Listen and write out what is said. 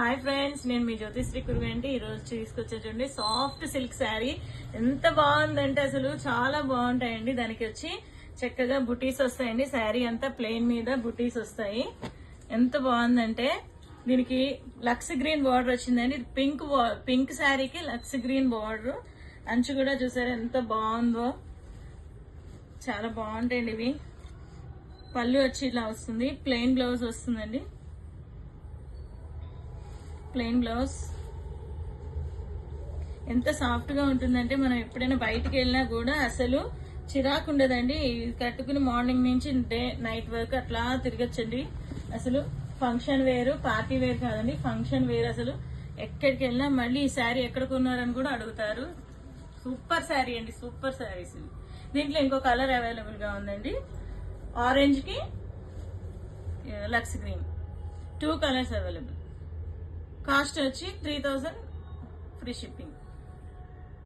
Hi friends, నేను మీ జ్యోతిశ్రీ కురుగంటి. ఈ రోజు తీసుకొచ్చేటండి సాఫ్ట్ సిల్క్ శారీ. ఎంత బాగుందంటే అసలు చాలా బాగుంటాయండి. దానికి వచ్చి చక్కగా బుటీస్ వస్తాయండి. శారీ అంతా ప్లెయిన్ మీద బుటీస్ వస్తాయి. ఎంత బాగుందంటే దీనికి లక్స్ గ్రీన్ బార్డర్ వచ్చిందండి. పింక్ శారీకి లక్స్ గ్రీన్ బార్డర్. అంచు కూడా చూసారు ఎంత బాగుందో. చాలా బాగుంటాయండి ఇవి. పళ్ళు వచ్చి ఇలా వస్తుంది. ప్లెయిన్ బ్లౌజ్ వస్తుందండి. ప్లెయిన్ బ్లౌజ్ ఎంత సాఫ్ట్ గా ఉంటుందంటే మనం ఎప్పుడైనా బయటికి వెళ్ళినా కూడా అసలు చిరాకు ఉండదండి. కట్టుకుని మార్నింగ్ నుంచి నైట్ వరకు అట్లా తిరగచ్చండి. అసలు ఫంక్షన్ వేరు, పార్టీ వేర్ కాదండి, ఫంక్షన్ వేర్. అసలు ఎక్కడికి వెళ్ళినా మళ్ళీ ఈ శారీ ఎక్కడ కొన్నారని కూడా అడుగుతారు. సూపర్ శారీ అండి, సూపర్ శారీస్. దీంట్లో ఇంకో కలర్ అవైలబుల్ గా ఉందండి. ఆరెంజ్ కి లక్స్ గ్రీన్, 2 కలర్స్ అవైలబుల్. కాస్ట్ వచ్చి 3000 ఫ్రీ షిప్పింగ్.